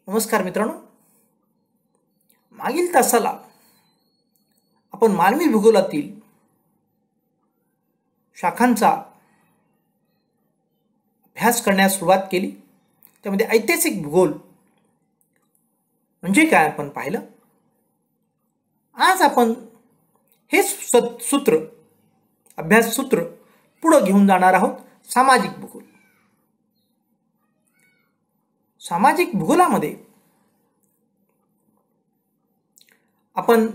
नमस्कार मित्रांनो, मागील तासाला आपण मानवी भूगोलातील शाखांचा अभ्यास करण्यास सुरुवात केली. त्यामध्ये ऐतिहासिक भूगोल म्हणजे काय आपण पाहिलं. आज आपण हेच सूत्र अभ्यास सूत्र पुढे घेऊन जाणार आहोत. सामाजिक भूगोल. सामाजिक भूगोलामध्ये आपण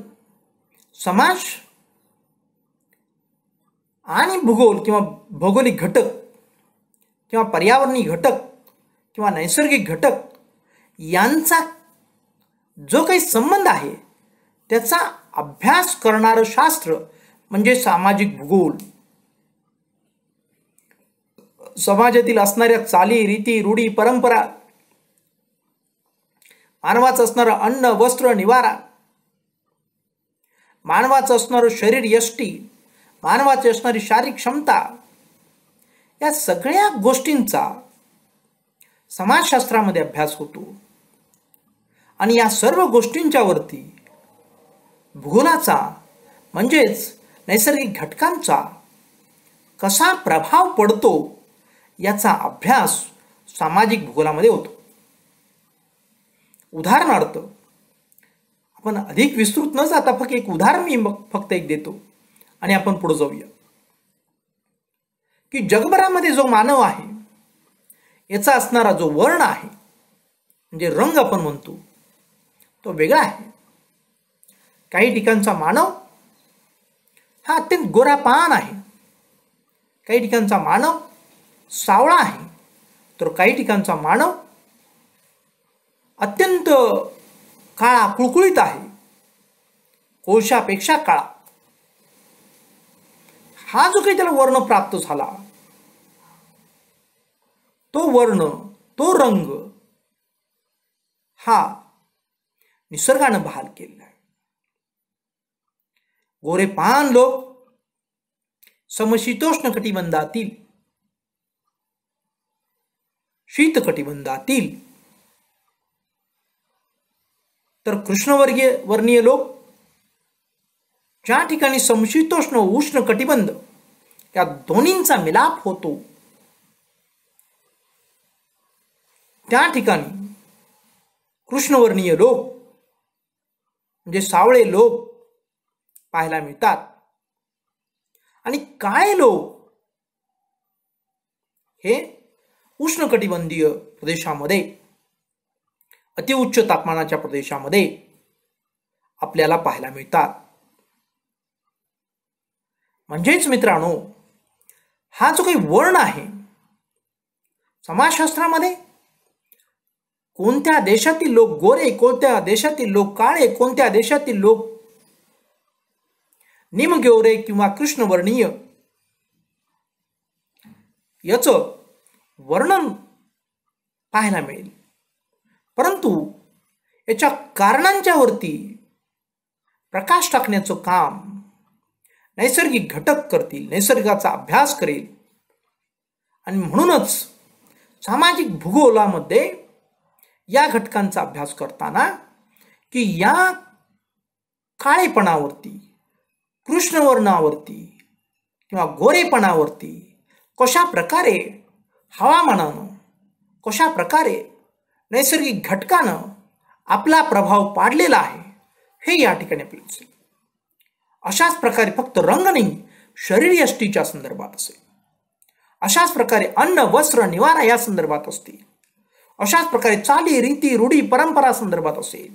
समाज आणि भूगोल किंवा भौगोलिक घटक किंवा पर्यावरणीय घटक किंवा नैसर्गिक घटक यांचा जो काही संबंध आहे त्याचा अभ्यास करणारं शास्त्र म्हणजे सामाजिक भूगोल. समाजातील असणाऱ्या चाली, रीती, रूढी, परंपरा, मानवाचं असणारं अन्न, वस्त्र, निवारा, मानवाचं असणारं शरीर यष्टी, मानवाची असणारी शारीरिक क्षमता, या सगळ्या गोष्टींचा समाजशास्त्रामध्ये अभ्यास होतो. आणि या सर्व गोष्टींच्या वरती भूगोलाचा म्हणजेच नैसर्गिक घटकांचा कसा प्रभाव पडतो याचा अभ्यास सामाजिक भूगोलामध्ये होतो. उदाहरणार्थ, आपण अधिक विस्तृत न जाता फक्त एक उदाहरण मी फक्त एक देतो आणि आपण पुढे जाऊया की जगभरामध्ये जो मानव आहे याचा असणारा जो वर्ण आहे म्हणजे रंग आपण म्हणतो तो वेगळा आहे. काही ठिकाणचा मानव हा अत्यंत गोरापान आहे, काही ठिकाणचा मानव सावळा आहे, तर काही ठिकाणचा मानव अत्यंत काळा कुळकुळीत आहे, कोळशापेक्षा काळा. हा जो काही त्याला वर्ण प्राप्त झाला तो वर्ण, तो रंग हा निसर्गानं बहाल केलेला आहे. गोरेपान लोक समशीतोष्ण कटिबंधातील, शीत कटिबंधातील, तर कृष्णवर्णीय लोक ज्या ठिकाणी समशीतोष्ण उष्ण कटिबंध या दोन्हींचा मिलाप होतो त्या ठिकाणी कृष्णवर्णीय लोक म्हणजे सावळे लोक पाहायला मिळतात. आणि काळे लोक हे उष्णकटिबंधीय प्रदेशामध्ये, अतिउच्च तापमानाच्या प्रदेशामध्ये आपल्याला पाहायला मिळतात. म्हणजेच मित्रांनो, हा जो काही वर्ण आहे समाजशास्त्रामध्ये कोणत्या देशातील लोक गोरे, कोणत्या देशातील लोक काळे, कोणत्या देशातील लोक निमगोरे किंवा कृष्णवर्णीय याचं वर्णन पाहायला मिळेल. परंतु याच्या कारणांच्या वरती प्रकाश टाकण्याचं काम नैसर्गिक घटक करतील, नैसर्गाचा अभ्यास करेल. आणि म्हणूनच सामाजिक भूगोलामध्ये या घटकांचा अभ्यास करताना की या काळेपणावरती, कृष्णवर्णावरती किंवा गोरेपणावरती कशा प्रकारे हवामानानं, कशा प्रकारे नैसर्गिक घटकानं आपला प्रभाव पाडलेला आहे हे या ठिकाणी आपल्याला दिसेल. अशाच प्रकारे फक्त रंग नाही, शरीर यष्टीच्या संदर्भात असेल, अशाच प्रकारे अन्न, वस्त्र, निवारा या संदर्भात असतील, अशाच प्रकारे चाली, रीती, रूढी, परंपरा संदर्भात असेल.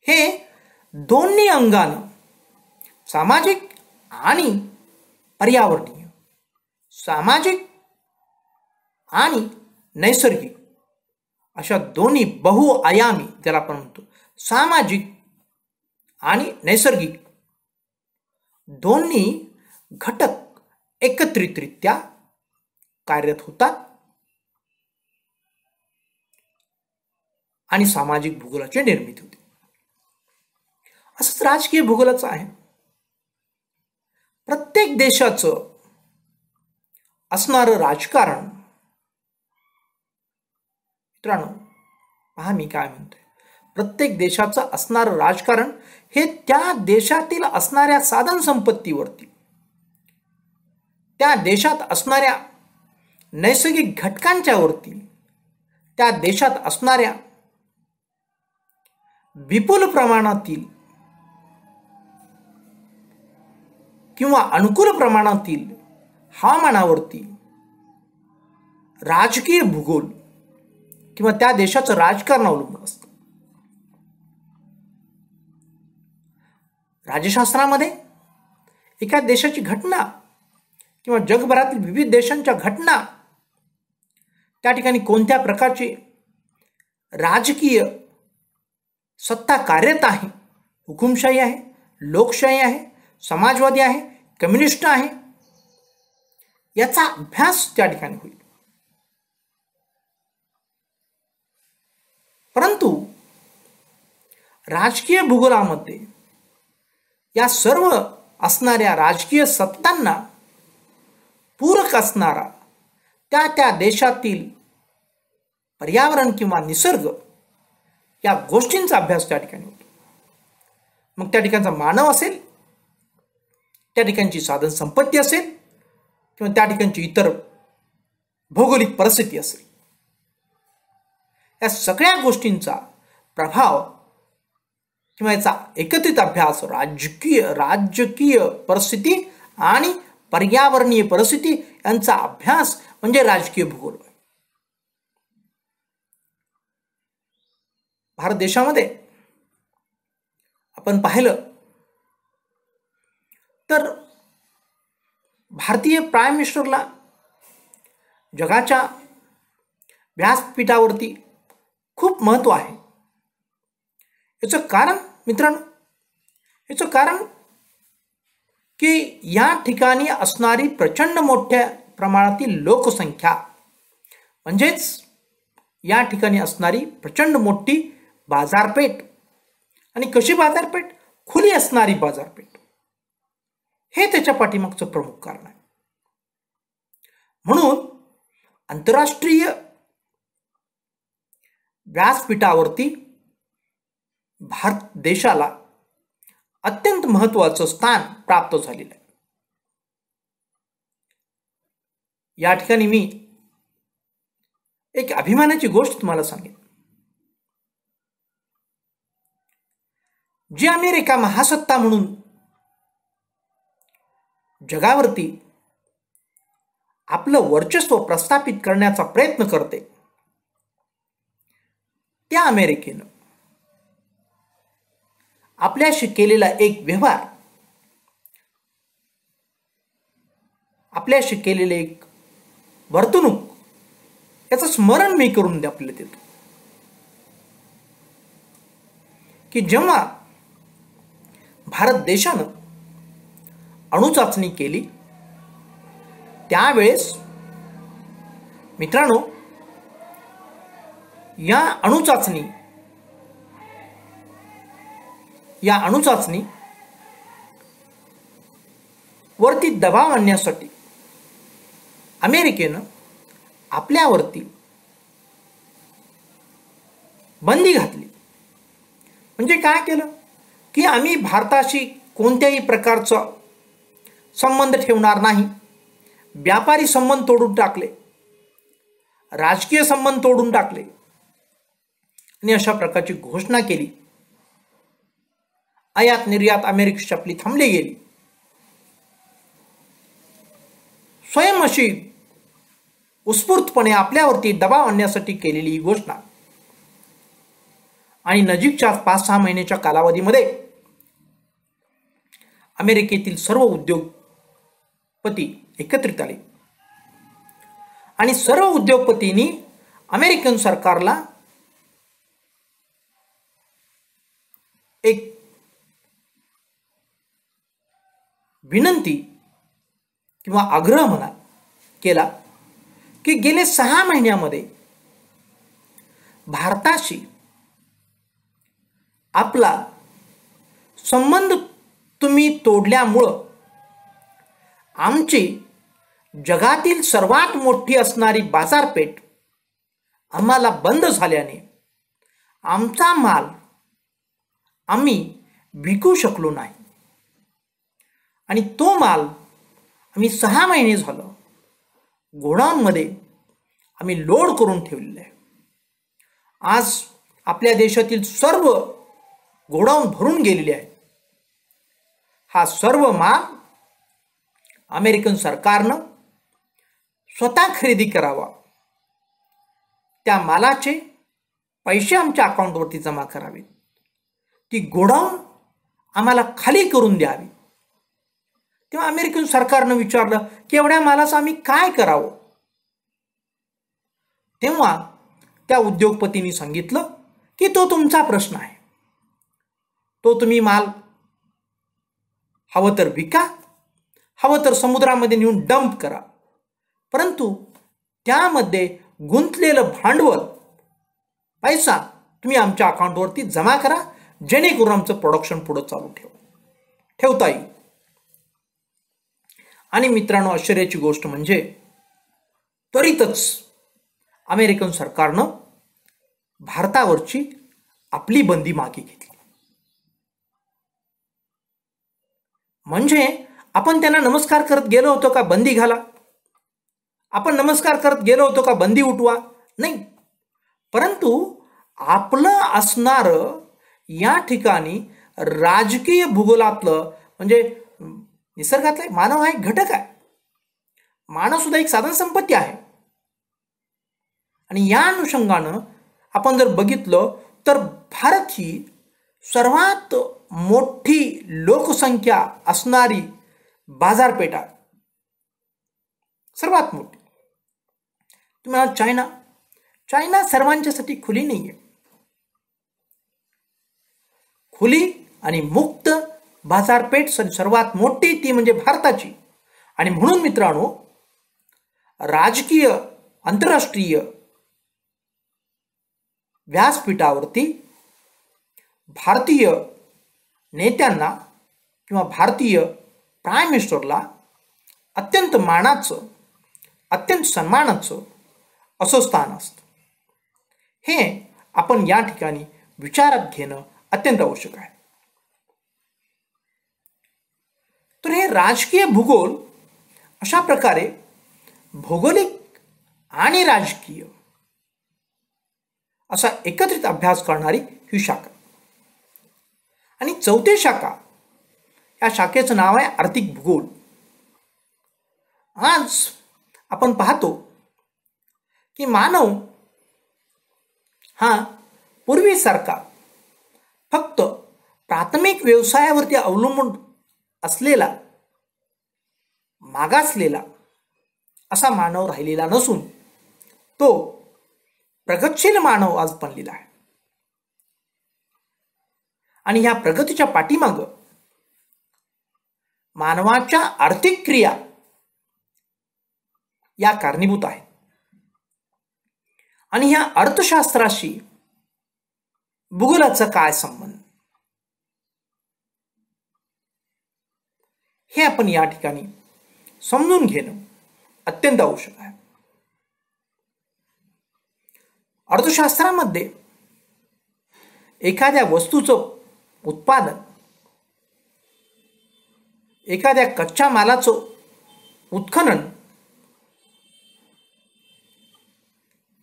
हे दोन्ही अंगानं सामाजिक आणि पर्यावरणीय, सामाजिक आणि नैसर्गिक अशा दोन्ही बहुआयामी, ज्याला आपण म्हणतो सामाजिक आणि नैसर्गिक, दोन्ही घटक एकत्रितरित्या कार्यरत होतात आणि सामाजिक भूगोलाची निर्मिती होते. असंच राजकीय भूगोलाचं आहे. प्रत्येक देशाचं असणारं राजकारण मित्रांनो, पहा मी काय म्हणतोय, प्रत्येक देशाचं असणारं राजकारण हे त्या देशातील असणाऱ्या साधन संपत्तीवरती, त्या देशात असणाऱ्या नैसर्गिक घटकांच्यावरती, त्या देशात असणाऱ्या विपुल प्रमाणातील किंवा अनुकूल प्रमाणातील हवामानावरती, राजकीय भूगोल किंवा त्या देशाचं राजकारण अवलंबून असतं. राज्यशास्त्रामध्ये एका देशाची घटना किंवा जगभरातील विविध देशांच्या घटना, त्या ठिकाणी कोणत्या प्रकारची राजकीय सत्ता कार्यरत आहे, हुकुमशाही आहे, लोकशाही आहे, समाजवादी आहे, कम्युनिस्ट आहे, याचा अभ्यास त्या ठिकाणी होईल. परंतु राजकीय भूगोलामध्ये या सर्व असणाऱ्या राजकीय सत्तांना पूरक असणारा त्या त्या देशातील पर्यावरण किंवा निसर्ग या गोष्टींचा अभ्यास त्या ठिकाणी होतो. मग त्या ठिकाणचा मानव असेल, त्या ठिकाणची साधन संपत्ती असेल किंवा त्या ठिकाणची इतर भौगोलिक परिस्थिती असेल, या सगळ्या गोष्टींचा प्रभाव किंवा याचा एकत्रित अभ्यास राजकीय परिस्थिती आणि पर्यावरणीय परिस्थिती यांचा अभ्यास म्हणजे राजकीय भूगोल. भारत देशामध्ये आपण पाहिलं तर भारतीय प्राईम मिनिस्टरला जगाच्या व्यासपीठावरती खूप महत्त्व आहे. याचं कारण मित्रांनो, याचं कारण की या ठिकाणी असणारी प्रचंड मोठ्या प्रमाणातील लोकसंख्या, म्हणजेच या ठिकाणी असणारी प्रचंड मोठी बाजारपेठ, आणि कशी बाजारपेठ, खुली असणारी बाजारपेठ, हे त्याच्या पाठीमागचं प्रमुख कारण आहे. म्हणून आंतरराष्ट्रीय व्यासपीठावरती भारत देशाला अत्यंत महत्त्वाचं स्थान प्राप्त झालेलं आहे. या ठिकाणी मी एक अभिमानाची गोष्ट तुम्हाला सांगेन. जी अमेरिका महासत्ता म्हणून जगावरती आपलं वर्चस्व प्रस्थापित करण्याचा प्रयत्न करते, त्या अमेरिकेनं आपल्याशी केलेला एक व्यवहार, आपल्याशी केलेले एक वर्तणूक, याचं स्मरण मी करून आपल्याला देतो की जेव्हा भारत देशानं अणुचाचणी केली त्यावेळेस मित्रांनो, या अणुचाचणी वरती दबाव आणण्यासाठी अमेरिकेनं आपल्यावरती बंदी घातली. म्हणजे काय केलं की आम्ही भारताशी कोणत्याही प्रकारचा संबंध ठेवणार नाही, व्यापारी संबंध तोडून टाकले, राजकीय संबंध तोडून टाकले आणि अशा प्रकारची घोषणा केली. आयात निर्यात अमेरिकेची आपली थांबली गेली. स्वयं अशी उत्स्फूर्तपणे आपल्यावरती दबाव आणण्यासाठी केलेली ही घोषणा, आणि नजीकच्या 5-6 महिन्याच्या कालावधीमध्ये अमेरिकेतील सर्व उद्योगपती एकत्रित आले आणि सर्व उद्योगपतींनी अमेरिकन सरकारला एक विनंती किंवा आग्रह म्हणा केला की गेले 6 महिन्यामध्ये भारताशी आपला संबंध तुम्ही तोडल्यामुळं आमची जगातील सर्वात मोठी असणारी बाजारपेठ आम्हाला बंद झाल्याने आमचा माल आम्ही विकू शकलो नाही आणि तो माल आम्ही 6 महिने झालं गोडाऊनमध्ये आम्ही लोड करून ठेवलेला आहे. आज आपल्या देशातील सर्व गोडाऊन भरून गेलेले आहे. हा सर्व माल अमेरिकन सरकारनं स्वतः खरेदी करावा, त्या मालाचे पैसे आमच्या अकाउंटवरती जमा करावेत, ती गोडाऊन आम्हाला खाली करून द्यावी. तेव्हा अमेरिकन सरकारनं विचारलं की एवढ्या मालाचं आम्ही काय करावं. तेव्हा त्या उद्योगपतींनी सांगितलं की तो तुमचा प्रश्न आहे, तो तुम्ही माल हवं तर विका, हवं तर समुद्रामध्ये नेऊन डंप करा, परंतु त्यामध्ये गुंतलेलं भांडवल पैसा तुम्ही आमच्या अकाउंटवरती जमा करा, जेणेकरून आमचं प्रोडक्शन पुढे चालू ठेवता येईल. आणि मित्रांनो, आश्चर्याची गोष्ट म्हणजे त्वरितच अमेरिकन सरकारनं भारतावरची आपली बंदी मागे घेतली. म्हणजे आपण त्यांना नमस्कार करत गेलो होतो का बंदी घाला, आपण नमस्कार करत गेलो होतो का बंदी उठवा, नाही. परंतु आपलं असणारं या ठिकाणी राजकीय भूगोलातलं म्हणजे निसर्गातला मानव हा एक घटक आहे, मानव सुद्धा एक साधन संपत्ती आहे. आणि या अनुषंगानं आपण जर बघितलं तर भारत ही सर्वात मोठी लोकसंख्या असणारी बाजारपेठ आहे, सर्वात मोठी. तुम्हाला चायना सर्वांच्यासाठी खुली नाहीये. खुली आणि मुक्त बाजारपेठ सर्वात मोठी ती म्हणजे भारताची. आणि म्हणून मित्रांनो, राजकीय आंतरराष्ट्रीय व्यासपीठावरती भारतीय नेत्यांना किंवा भारतीय प्राईम मिनिस्टरला अत्यंत मानाचं, अत्यंत सन्मानाचं असं स्थान असतं. हे आपण या ठिकाणी विचारात घेणं अत्यंत आवश्यक आहे. तर हे राजकीय भूगोल अशा प्रकारे भौगोलिक आणि राजकीय असा एकत्रित अभ्यास करणारी ही शाखा. आणि चौथी शाखा, या शाखेचं नाव आहे आर्थिक भूगोल. आज आपण पाहतो की मानव हा पूर्वीसारखा फक्त प्राथमिक व्यवसायावरती अवलंबून असलेला, मागासलेला असा मानव राहिलेला नसून तो प्रगतशील मानव आज बनलेला आहे. आणि ह्या प्रगतीच्या पाठीमागं मानवाच्या आर्थिक क्रिया या कारणीभूत आहेत. आणि ह्या अर्थशास्त्राशी भूगोलाचा काय संबंध, हे आपण या ठिकाणी समजून घेणं अत्यंत आवश्यक आहे. अर्थशास्त्रामध्ये एखाद्या वस्तूचं उत्पादन, एखाद्या कच्च्या मालाचं उत्खनन,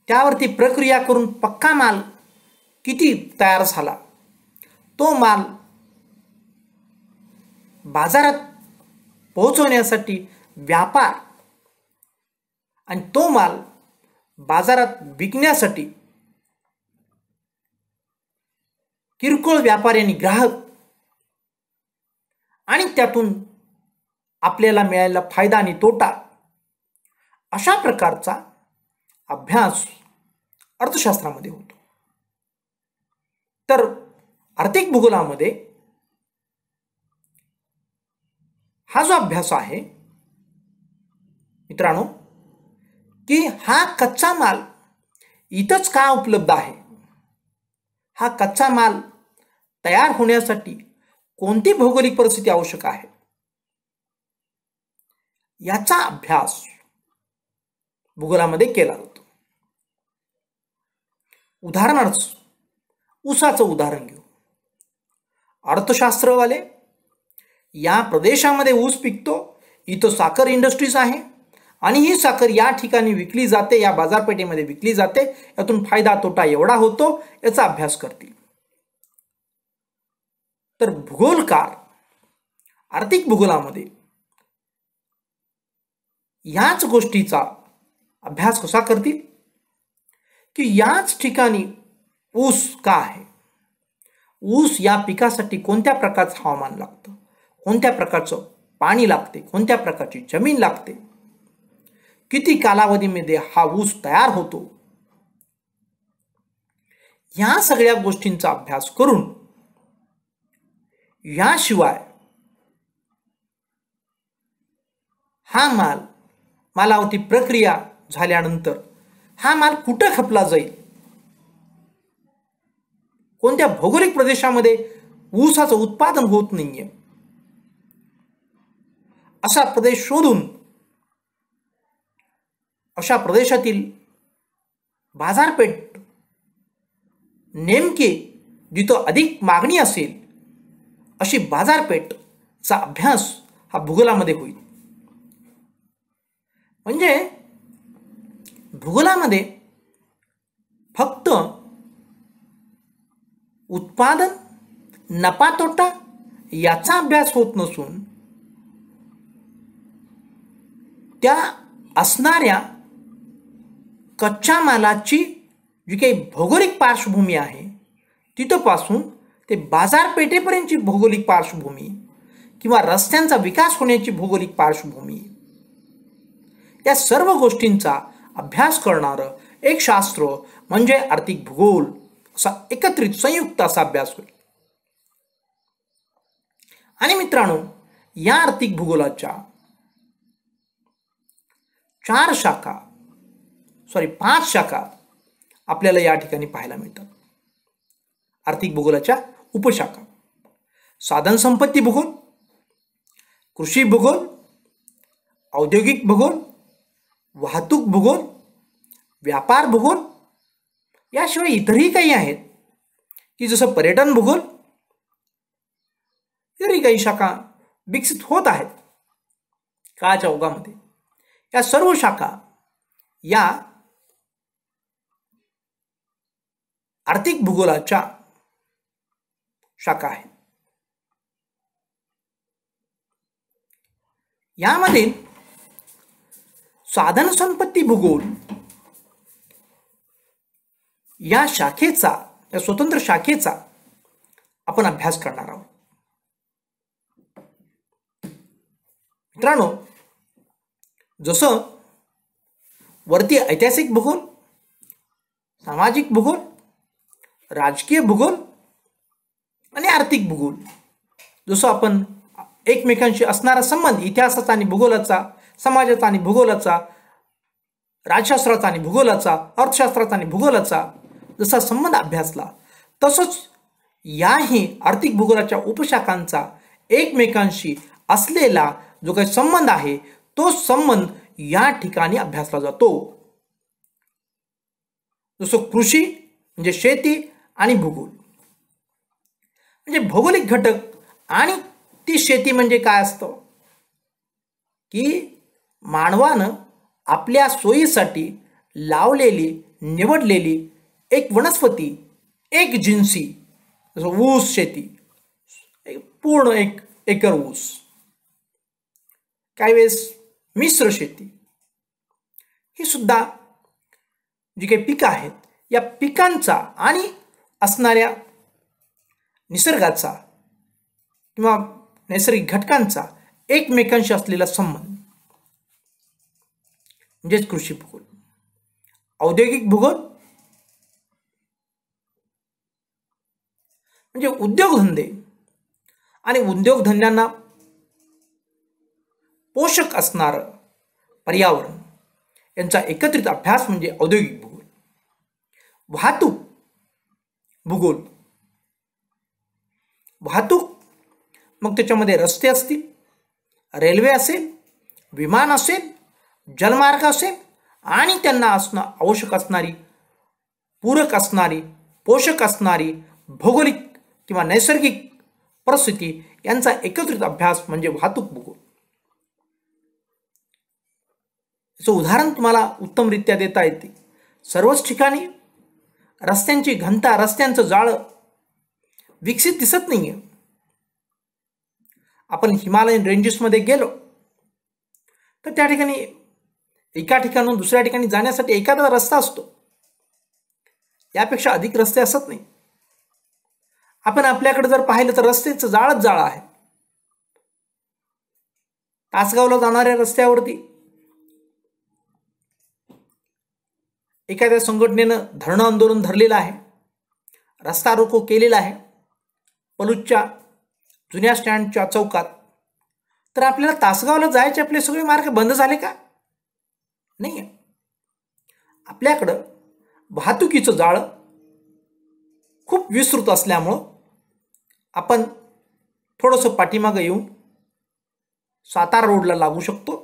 त्यावरती प्रक्रिया करून पक्का माल किती तयार झाला, तो माल बाजारात पोहोचवण्यासाठी व्यापार आणि तो माल बाजारात विकण्यासाठी किरकोळ व्यापारी आणि ग्राहक, आणि त्यातून आपल्याला मिळालेला फायदा आणि तोटा, अशा प्रकारचा अभ्यास अर्थशास्त्रामध्ये होतो. तर आर्थिक भूगोलामध्ये हा जो अभ्यास आहे मित्रांनो, की हा कच्चा माल इथंच का उपलब्ध आहे, हा कच्चा माल तयार होण्यासाठी कोणती भौगोलिक परिस्थिती आवश्यक आहे, याचा अभ्यास भूगोलामध्ये केला जातो. उदाहरणार्थ ऊसाचं उदाहरण घेऊ. अर्थशास्त्रवाले, या प्रदेशामध्ये ऊस पिकतो, इथं साखर इंडस्ट्रीज आहे आणि ही साखर या ठिकाणी विकली जाते, या बाजारपेठेमध्ये विकली जाते, यातून फायदा तोटा एवढा होतो, याचा अभ्यास करतील. तर भूगोलकार आर्थिक भूगोलामध्ये याच गोष्टीचा अभ्यास कसा करतील की याच ठिकाणी ऊस का आहे, ऊस या पिकासाठी कोणत्या प्रकारचं हवामान लागतं, कोणत्या प्रकारचं पाणी लागते, कोणत्या प्रकारची जमीन लागते, किती कालावधीमध्ये हा ऊस तयार होतो, या सगळ्या गोष्टींचा अभ्यास करून याशिवाय हा मालावरती प्रक्रिया झाल्यानंतर हा माल कुठं खपला जाईल, कोणत्या भौगोलिक प्रदेशामध्ये ऊसाचं उत्पादन होत नाहीये, असा प्रदेश शोधून अशा प्रदेशातील बाजारपेठ नेमके जिथं अधिक मागणी असेल अशी बाजारपेठचा अभ्यास हा भूगोलामध्ये होईल. म्हणजे भूगोलामध्ये फक्त उत्पादन, नफा तोटा याचा अभ्यास होत नसून त्या असणाऱ्या कच्च्या मालाची जी काही भौगोलिक पार्श्वभूमी आहे तिथपासून ते बाजारपेठेपर्यंतची भौगोलिक पार्श्वभूमी किंवा रस्त्यांचा विकास होण्याची भौगोलिक पार्श्वभूमी, या सर्व गोष्टींचा अभ्यास करणारं एक शास्त्र म्हणजे आर्थिक भूगोल असा एकत्रित संयुक्त असा अभ्यास होईल. आणि मित्रांनो, या आर्थिक भूगोलाच्या 5 शाखा आपल्याला या ठिकाणी पाहायला मिळतात. आर्थिक भूगोलाच्या उपशाखा: साधन संपत्ती भूगोल, कृषी भूगोल, औद्योगिक भूगोल, वाहतूक भूगोल, व्यापार भूगोल, याशिवाय इतरही काही आहेत की जसं पर्यटन भूगोल, इतरही काही शाखा विकसित होत आहेत काळाच्या ओघामध्ये. या सर्व शाखा या आर्थिक भूगोलाच्या शाखा आहेत. यामध्ये साधन संपत्ती भूगोल या शाखेचा, या स्वतंत्र शाखेचा आपण अभ्यास करणार आहोत. मित्रांनो, जसं वरती ऐतिहासिक भूगोल, सामाजिक भूगोल, राजकीय भूगोल आणि आर्थिक भूगोल, जसं आपण एकमेकांशी असणारा संबंध इतिहासाचा आणि भूगोलाचा, समाजाचा आणि भूगोलाचा, राजशास्त्राचा आणि भूगोलाचा, अर्थशास्त्राचा आणि भूगोलाचा जसा संबंध अभ्यासला, तसंच याही आर्थिक भूगोलाच्या उपशाखांचा एकमेकांशी असलेला जो काही संबंध आहे तो संबंध या ठिकाणी अभ्यासला जातो. जसं कृषी म्हणजे शेती आणि भूगोल म्हणजे भौगोलिक घटक, आणि ती शेती म्हणजे काय असतं की मानवानं आपल्या सोयीसाठी लावलेली, निवडलेली एक वनस्पती, एक जिन्सी, जसं ऊस शेती, पूर्ण 1 एकर ऊस, काही वेळेस मिश्र शेती, ही सुद्धा जी काही पिकं आहेत या पिकांचा आणि असणाऱ्या निसर्गाचा किंवा नैसर्गिक घटकांचा एकमेकांशी असलेला संबंध म्हणजेच कृषी भूगोल. औद्योगिक भूगोल म्हणजे उद्योगधंदे आणि उद्योगधंद्यांना पोषक असणारं पर्यावरण यांचा एकत्रित अभ्यास म्हणजे औद्योगिक भूगोल. वाहतूक भूगोल, वाहतूक मग त्याच्यामध्ये रस्ते असतील, रेल्वे असेल, विमान असेल, जलमार्ग असेल आणि त्यांना आवश्यक असणारी पूरक असणारी, पोषक असणारी भौगोलिक किंवा नैसर्गिक परिस्थिती यांचा एकत्रित अभ्यास म्हणजे वाहतूक भूगोल. याचं उदाहरण तुम्हाला उत्तमरित्या देता येते. सर्वच ठिकाणी रस्त्यांची घनता, रस्त्यांचं जाळं विकसित दिसत नाहीये. आपण हिमालयन रेंजेसमध्ये गेलो तर त्या ठिकाणी एका ठिकाणून दुसऱ्या ठिकाणी जाण्यासाठी एखादा रस्ता असतो, यापेक्षा अधिक रस्ते असत नाही. आपण आपल्याकडे जर पाहिलं तर रस्त्याचं जाळच जाळं आहे. तासगावला जाणाऱ्या रस्त्यावरती एखाद्या संघटनेनं धरणं आंदोलन धरलेलं आहे, रस्ता रोको केलेला आहे पलूसच्या जुन्या स्टँडच्या चौकात. तर आपल्याला तासगावला जायचे आपले सगळे मार्ग बंद झाले का? नाही. आपल्याकडं वाहतुकीचं जाळं खूप विस्तृत असल्यामुळं आपण थोडंसं पाठीमागं येऊन सातारा रोडला लागू शकतो,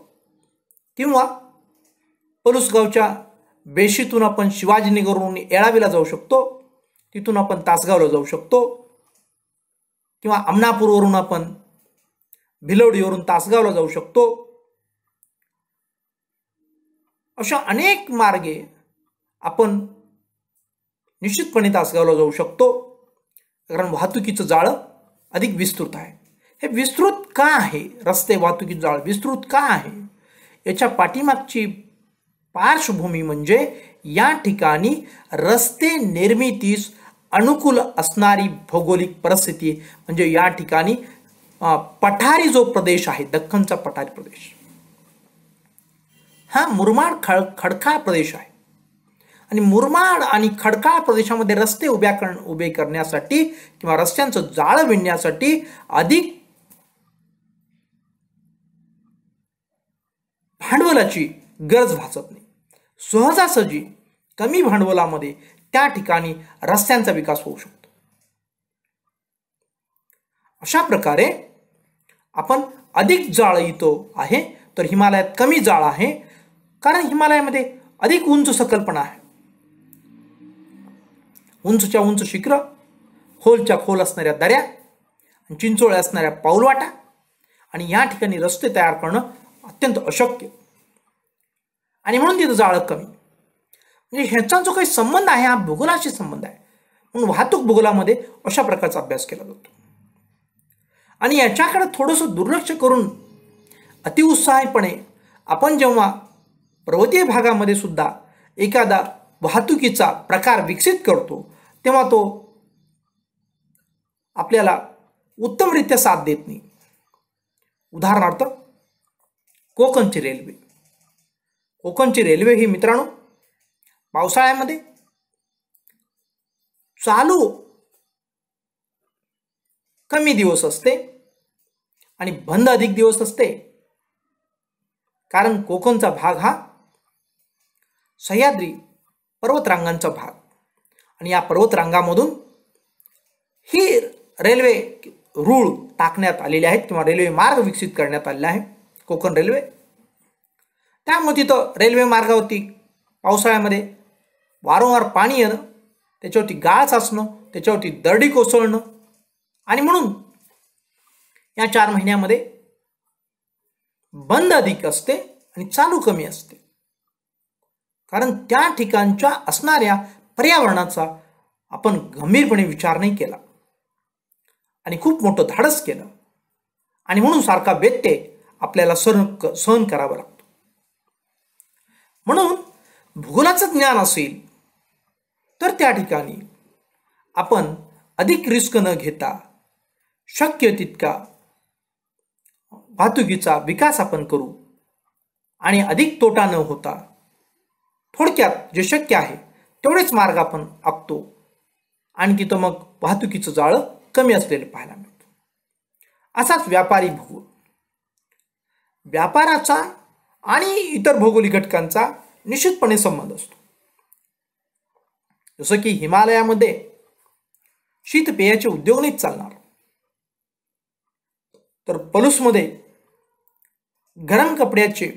किंवा पलूसगावच्या बेशीतून आपण शिवाजीनगरवरून येळावीला जाऊ शकतो, तिथून आपण तासगावला जाऊ शकतो, किंवा अमनापूरवरून आपण भिलवडीवरून तासगावला जाऊ शकतो. अशा अनेक मार्गे आपण निश्चितपणे तासगावला जाऊ शकतो, कारण वाहतुकीचं जाळं अधिक विस्तृत आहे. हे विस्तृत का आहे? रस्ते वाहतुकीचं जाळं विस्तृत का आहे? याच्या पाठीमागची पार्श्वभूमी म्हणजे या ठिकाणी रस्ते निर्मितीस अनुकूल असणारी भौगोलिक परिस्थिती, म्हणजे या ठिकाणी पठारी जो प्रदेश आहे, दख्खनचा पठारी प्रदेश, हा मुरमाड खडकाळ प्रदेश आहे. आणि मुरमाड आणि खडकाळ प्रदेशामध्ये रस्ते उभे करण्यासाठी किंवा रस्त्यांचं जाळं विणण्यासाठी अधिक भांडवलाची गरज भासत नाही. सहजासहजी कमी भांडवलामध्ये त्या ठिकाणी रस्त्यांचा विकास होऊ शकतो. अशा प्रकारे आपण अधिक जाळ इथं आहे तर हिमालयात कमी जाळ आहे, कारण हिमालयामध्ये अधिक उंच संकल्पना आहे. उंचच्या उंच शिखरं, खोलच्या खोल असणाऱ्या दऱ्या, चिंचोळ्या असणाऱ्या पाऊलवाटा, आणि या ठिकाणी रस्ते तयार करणं अत्यंत अशक्य, आणि म्हणून तिथं जाळं कमी. म्हणजे ह्याचा जो काही संबंध आहे हा भूगोलाशी संबंध आहे. म्हणून वाहतूक भूगोलामध्ये अशा प्रकारचा अभ्यास केला जातो. आणि याच्याकडे थोडंसं दुर्लक्ष करून अतिउत्साहीपणे आपण जेव्हा पर्वतीय भागामध्ये सुद्धा एखादा वाहतुकीचा प्रकार विकसित करतो, तेव्हा तो आपल्याला उत्तमरित्या साथ देत नाही. उदाहरणार्थ कोकणची रेल्वे. कोकणची रेल्वे ही मित्रांनो पावसाळ्यामध्ये चालू कमी दिवस असते आणि बंद अधिक दिवस असते, कारण कोकणचा भाग हा सह्याद्री पर्वतरांगांचा भाग, आणि या पर्वतरांगामधून ही रेल्वे रूळ टाकण्यात आलेले आहेत किंवा रेल्वे मार्ग विकसित करण्यात आलेला आहे कोकण रेल्वे. त्यामुळे तिथं रेल्वे मार्गावरती पावसाळ्यामध्ये वारंवार पाणी येणं, त्याच्यावरती गाळ साचणं, त्याच्यावरती दरडी कोसळणं, आणि म्हणून या 4 महिन्यामध्ये बंद अधिक असते आणि चालू कमी असते, कारण त्या ठिकाणच्या असणाऱ्या पर्यावरणाचा आपण गंभीरपणे विचार नाही केला आणि खूप मोठं धाडस केलं, आणि म्हणून सारखा व्यत्यय आपल्याला सहन करावा लागतो. म्हणून भूगोलाचं ज्ञान असेल तर त्या ठिकाणी आपण अधिक रिस्क न घेता शक्य तितका वाहतुकीचा विकास आपण करू, आणि अधिक तोटा न होता थोडक्यात जे शक्य आहे तेवढेच मार्ग आपण आखतो, आणि तिथं मग वाहतुकीचं जाळं कमी असलेलं पाहायला मिळतं. असाच व्यापारी भूगोल, व्यापाराचा आणि इतर भौगोलिक घटकांचा निश्चितपणे संबंध असतो. जसं की हिमालयामध्ये शीतपेयाचे उद्योग नाहीत चालणार, तर पलूसमध्ये गरम कपड्याचे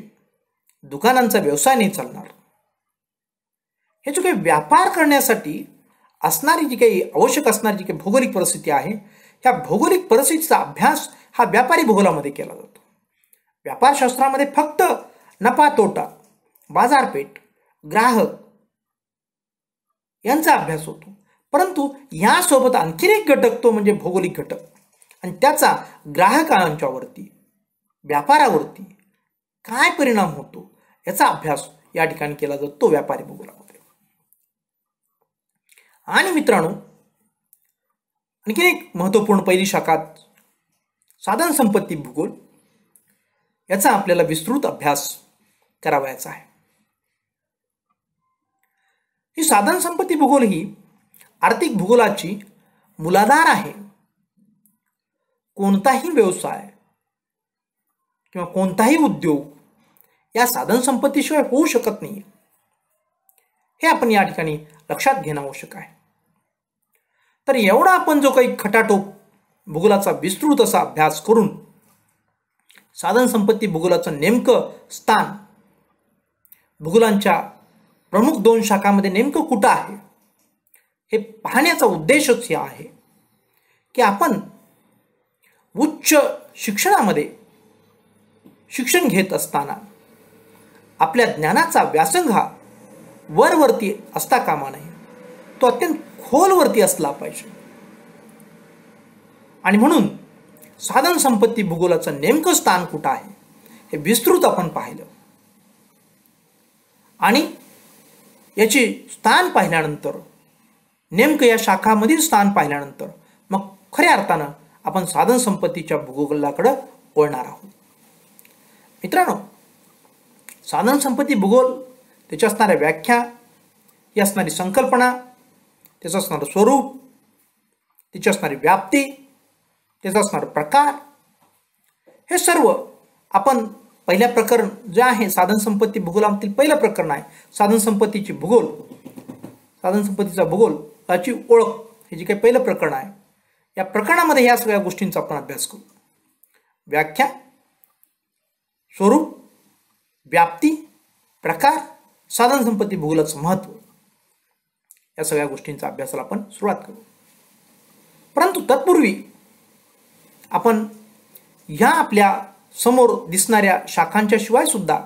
दुकानांचा व्यवसाय नाही चालणार. हे जो काही व्यापार करण्यासाठी असणारी जी काही आवश्यक असणारी जी काही भौगोलिक परिस्थिती आहे, ह्या भौगोलिक परिस्थितीचा अभ्यास हा व्यापारी भूगोलामध्ये केला जातो. व्यापारशास्त्रामध्ये फक्त नफा तोटा, बाजारपेठ, ग्राहक यांचा अभ्यास होतो. परंतु यासोबत आणखीन एक घटक तो म्हणजे भौगोलिक घटक, आणि त्याचा ग्राहकांच्यावरती, व्यापारावरती काय परिणाम होतो याचा अभ्यास या ठिकाणी केला जातो व्यापारी भूगोलामध्ये. आणि मित्रांनो, आणखीन एक महत्त्वपूर्ण पहिली शाखा साधन संपत्ती भूगोल, याचा आपल्याला विस्तृत अभ्यास करावयाचा आहे. ही साधन संपत्ती भूगोल ही आर्थिक भूगोलाची मूलाधार आहे. कोणताही व्यवसाय किंवा कोणताही उद्योग या साधन संपत्तीशिवाय होऊ शकत नाही, हे आपण या ठिकाणी लक्षात घेणं आवश्यक आहे. तर एवढा आपण जो काही खटाटोप भूगोलाचा विस्तृत असा अभ्यास करून साधन संपत्ती भूगोलाचं नेमकं स्थान भूगोलांच्या प्रमुख 2 शाखांमध्ये नेमकं कुठं आहे हे पाहण्याचा उद्देशच हे आहे की आपण उच्च शिक्षणामध्ये शिक्षण घेत असताना आपल्या ज्ञानाचा व्यासंग हा वरवरती असता कामा नये, तो अत्यंत खोलवरती असला पाहिजे. आणि म्हणून साधन संपत्ती भूगोलाचं नेमकं स्थान कुठं आहे हे विस्तृत आपण पाहिलं, आणि याचे स्थान पाहिल्यानंतर, नेमकं या शाखामधील स्थान पाहिल्यानंतर मग खऱ्या अर्थानं आपण साधन संपत्तीच्या भूगोलाकडे वळणार आहोत. मित्रांनो, साधन संपत्ती भूगोल, त्याच्या असणाऱ्या व्याख्या, ही असणारी संकल्पना, त्याचं असणारं स्वरूप, त्याची असणारी व्याप्ती, त्याचा असणारा प्रकार, हे सर्व आपण पहिल्या प्रकरण जे आहे साधन संपत्ती भूगोलामधील पहिलं प्रकरण आहे साधन संपत्तीची भूगोल, साधन संपत्तीचा भूगोल याची ओळख, हे जे काही पहिलं प्रकरण आहे, या प्रकरणामध्ये या सगळ्या गोष्टींचा आपण अभ्यास करू. व्याख्या, स्वरूप, व्याप्ती, प्रकार, साधन संपत्ती भूगोलाचं महत्त्व, या सगळ्या गोष्टींचा अभ्यासाला आपण सुरुवात करू. परंतु तत्पूर्वी आपण ह्या आपल्या समोर दिसणाऱ्या शाखांच्या शिवाय सुद्धा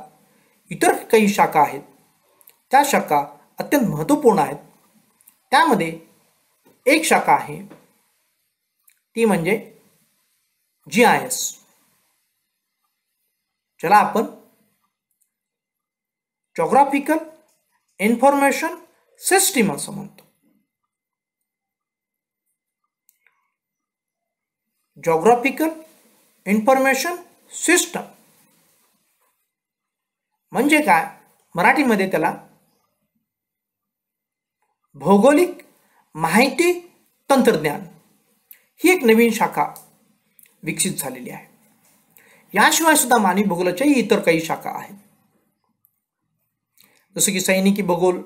इतर काही शाखा आहेत, त्या शाखा अत्यंत महत्त्वपूर्ण आहेत. त्यामध्ये एक शाखा आहे ती म्हणजे GIS, ज्याला आपण जॉग्राफिकल इन्फॉर्मेशन सिस्टीम असं म्हणतो. जॉग्राफिकल इन्फॉर्मेशन सिस्टम म्हणजे काय, मराठीमध्ये त्याला भौगोलिक माहिती तंत्रज्ञान, ही एक नवीन शाखा विकसित झालेली आहे. याशिवाय सुद्धा मानवी भूगोलाच्याही इतर काही शाखा आहेत, जसं की सैनिकी भूगोल,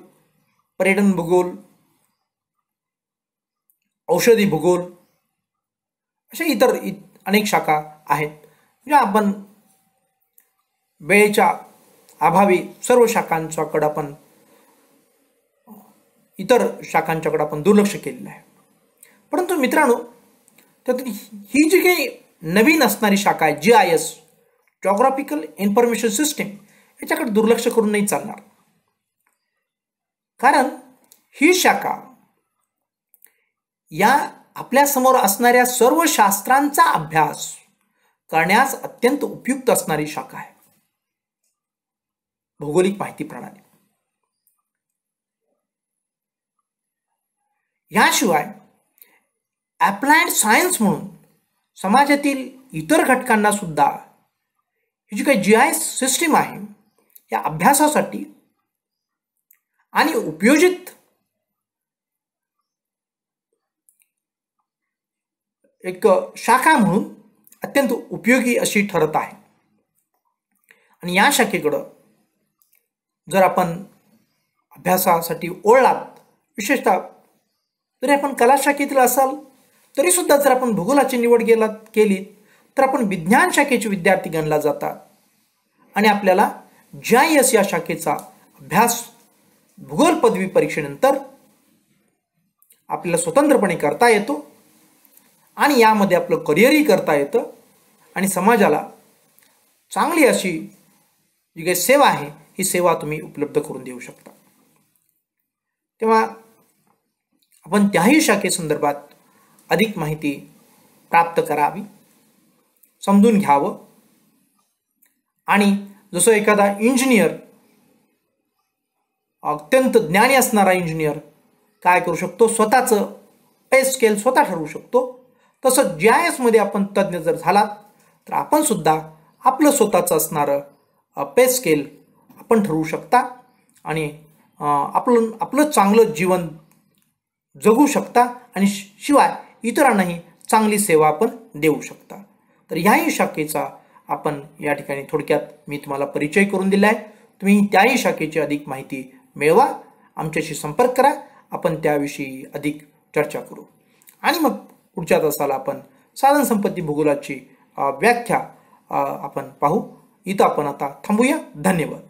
पर्यटन भूगोल, औषधी भूगोल, अशा इतर अनेक शाखा आहेत, ज्या आपण वेळेच्या अभावी सर्व शाखांच्याकडे आपण इतर शाखांच्याकडे आपण दुर्लक्ष केलेलं आहे. परंतु मित्रांनो, त्यात ही जी काही नवीन असणारी शाखा आहे GIS, जॉग्राफिकल इन्फॉर्मेशन सिस्टीम, याच्याकडे दुर्लक्ष करून नाही चालणार. कारण ही शाखा या आपल्या समोर असणाऱ्या सर्व शास्त्रांचा अभ्यास करण्यास अत्यंत उपयुक्त असणारी शाखा आहे, भौगोलिक माहिती प्रणाली. याशिवाय अप्लाइड सायन्स म्हणून समाजातील इतर घटकांना सुद्धा ही जी काही GIS सिस्टीम आहे या अभ्यासासाठी आणि उपयोजित एक शाखा म्हणून अत्यंत उपयोगी अशी ठरत आहे. आणि या शाखेकडं जर आपण अभ्यासासाठी ओळलात, विशेषतः जरी आपण कला शाखेतील असाल तरी सुद्धा जर आपण भूगोलाची निवड केली तर आपण विज्ञान शाखेचे विद्यार्थी गणला जातात, आणि आपल्याला GIS या शाखेचा अभ्यास भूगोल पदवी परीक्षेनंतर आपल्याला स्वतंत्रपणे करता येतो आणि यामध्ये आपलं करिअरही करता येतं आणि समाजाला चांगली अशी जी काही सेवा आहे ही सेवा तुम्ही उपलब्ध करून देऊ शकता. तेव्हा आपण त्याही शाखेसंदर्भात अधिक माहिती प्राप्त करावी, समजून घ्यावं. आणि जसं एखादा इंजिनियर, अत्यंत ज्ञानी असणारा इंजिनियर काय करू शकतो, स्वतःचं पे स्केल स्वतः ठरवू शकतो, तसं GIS मध्ये आपण तज्ज्ञ जर झालात तर आपण सुद्धा आपलं स्वतःचं असणारं पे स्केल आपण ठरवू शकता आणि आपलं चांगलं जीवन जगू शकता आणि शिवाय इतरांनाही चांगली सेवा आपण देऊ शकता. तर ह्याही शाखेचा आपण या ठिकाणी थोडक्यात मी तुम्हाला परिचय करून दिला आहे. तुम्ही त्याही शाखेची अधिक माहिती मिळवा, आमच्याशी संपर्क करा, आपण त्याविषयी अधिक चर्चा करू. आणि मग पुढच्या तासाला आपण साधन संपत्ती भूगोलाची व्याख्या आपण पाहू. इथं आपण आता थांबूया. धन्यवाद.